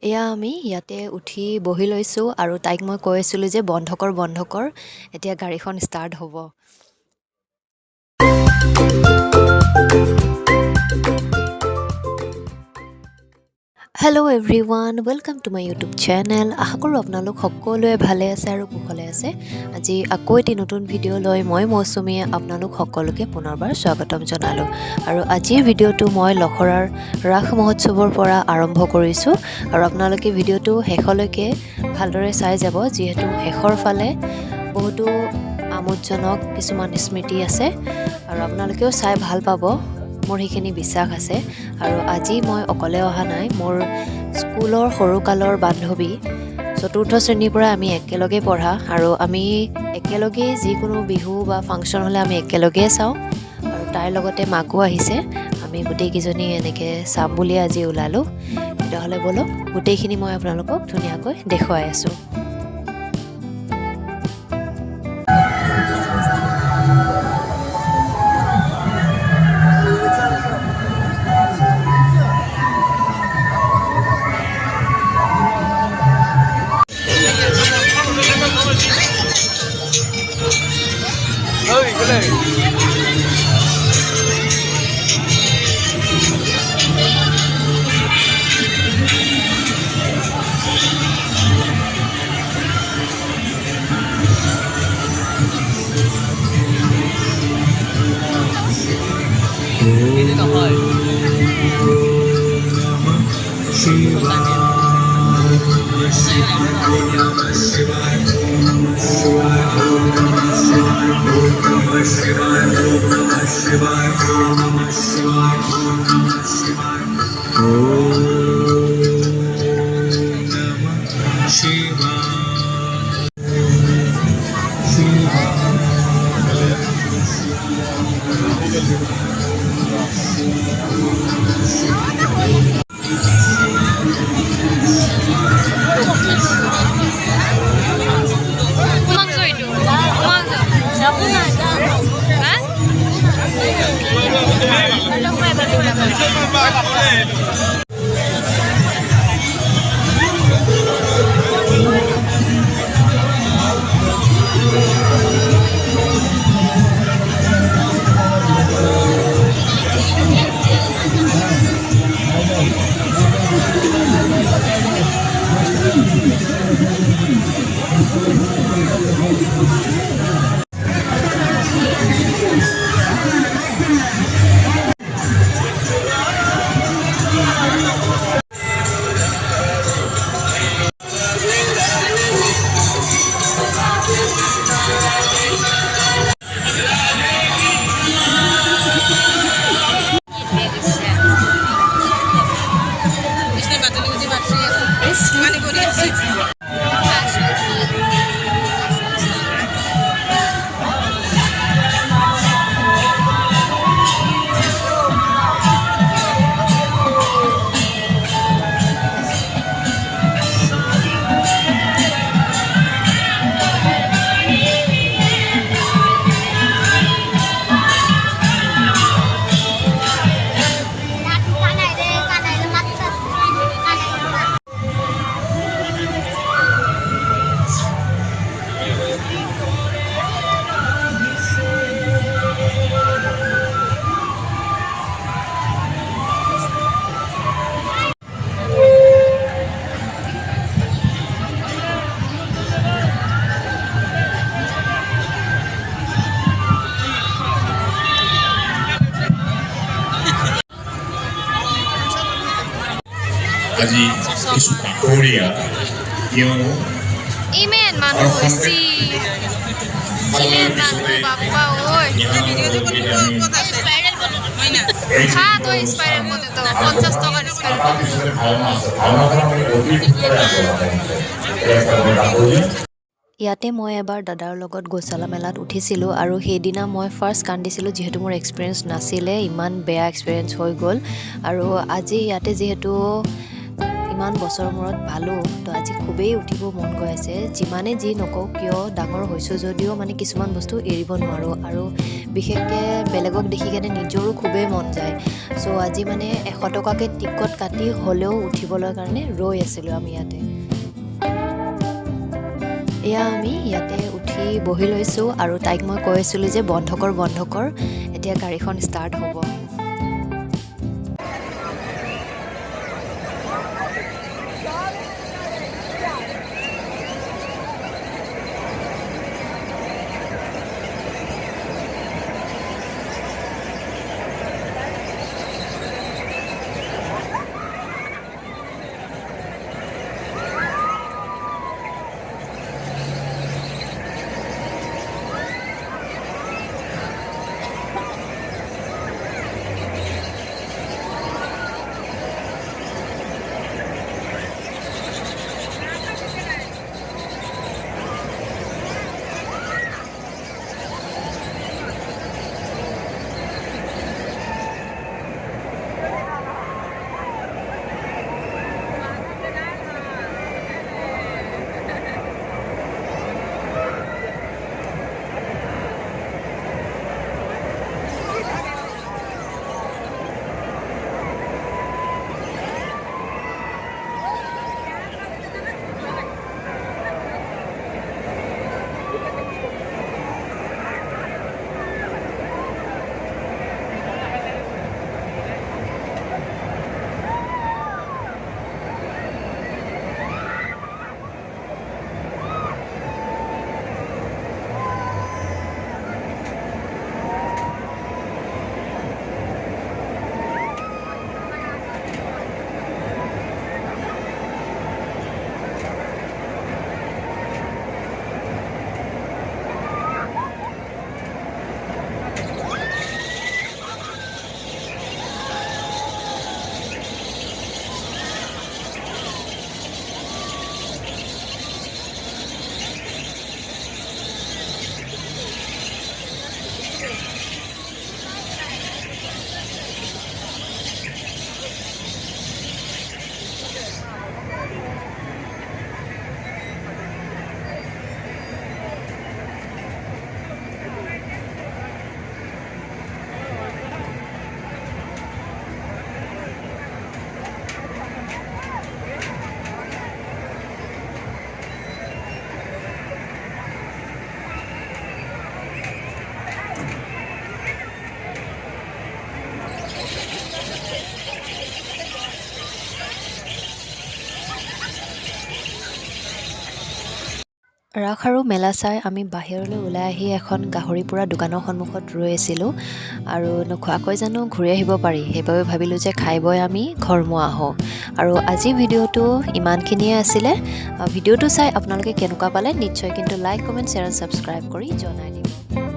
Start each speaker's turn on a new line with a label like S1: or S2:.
S1: এয়া আমি ইয়াতে উঠি বহি লৈছোঁ আৰু তাইক মই কৈ আছিলোঁ যে বন্ধ কৰ এতিয়া গাড়ীখন ষ্টাৰ্ট হ'ব। Hello' everyone, welcome to my YouTube channel. আশা কৰোঁ আপোনালোক সকলোৱে ভালে আছে আৰু কুশলে আছে। আজি আকৌ এটি নতুন ভিডিঅ' লৈ মই মৌচুমীয়ে আপোনালোক সকলোকে পুনৰবাৰ স্বাগতম জনালোঁ। আৰু আজিৰ ভিডিঅ'টো মই লখৰাৰ ৰাস মহোৎসৱৰ পৰা আৰম্ভ কৰিছোঁ আৰু আপোনালোকে ভিডিঅ'টো শেষলৈকে ভালদৰে চাই যাব, যিহেতু শেষৰ ফালে বহুতো আমোদজনক কিছুমান স্মৃতি আছে আৰু আপোনালোকেও চাই ভাল পাব, মোৰ সেইখিনি বিশ্বাস আছে। আৰু আজি মই অকলে অহা নাই, মোৰ স্কুলৰ সৰুকালৰ বান্ধৱী, ৪ৰ্থ শ্ৰেণীৰ পৰা আমি একেলগে পঢ়া আৰু আমি একেলগেই যিকোনো বিহু বা ফাংচন হ'লে আমি একেলগেই চাওঁ আৰু তাইৰ লগতে মাকো আহিছে। আমি গোটেইকেইজনী এনেকৈ চাম বুলিয়ে আজি ওলালোঁ। তেতিয়াহ'লে ব'লক গোটেইখিনি মই আপোনালোকক ধুনীয়াকৈ দেখুৱাই আছোঁ।
S2: আজি কিছু পাকৰীয়া, কিয়নো
S3: ইমান মানুহ হৈছি, ইমান মানুহ বাপ্পা ঐ। খা তই স্পাইৰেল পটেটো, 50 টকাৰ স্পাইৰেল পটেটো।
S1: ইয়াতে মই এবাৰ দাদাৰ লগত গৌচালা মেলাত উঠিছিলোঁ আৰু সেইদিনা মই ফাৰ্ষ্ট কান্দিছিলোঁ, যিহেতু মোৰ এক্সপিৰিয়েঞ্চ নাছিলে, ইমান বেয়া এক্সপিৰিয়েঞ্চ হৈ গ'ল। আৰু আজি ইয়াতে যিহেতু ইমান বছৰৰ মূৰত পালোঁ তো আজি খুবেই উঠিব মন গৈ আছে যিমানে যি নকওঁ কিয় ডাঙৰ হৈছোঁ যদিও মানে কিছুমান বস্তু এৰিব নোৱাৰোঁ আৰু বিশেষকৈ বেলেগক দেখি কেনে নিজৰো খুবেই মন যায় চ' আজি মানে 100 টকাকৈ টিকট কাটি হ'লেও উঠিবলৈ কাৰণে ৰৈ আছিলোঁ আমি ইয়াতে এয়া আমি ইয়াতে উঠি বহি লৈছোঁ আৰু তাইক মই কৈ আছিলোঁ যে বন্ধ কৰ এতিয়া গাড়ীখন ষ্টাৰ্ট হ'ব ৰাস আৰু মেলা চাই আমি বাহিৰলৈ ওলাই আহি এখন গাহৰি পোৰা দোকানৰ সন্মুখত ৰৈ আছিলোঁ আৰু নোখোৱাকৈ জানো ঘূৰি আহিব পাৰি সেইবাবে ভাবিলোঁ যে খাই বৈ আমি ঘৰমুৱা আহোঁ আৰু আজি ভিডিঅ'টো ইমানখিনিয়ে আছিলে ভিডিঅ'টো চাই আপোনালোকে কেনেকুৱা পালে নিশ্চয় কিন্তু লাইক কমেণ্ট শ্বেয়াৰ আৰু ছাবস্ক্ৰাইব কৰি জনাই দিব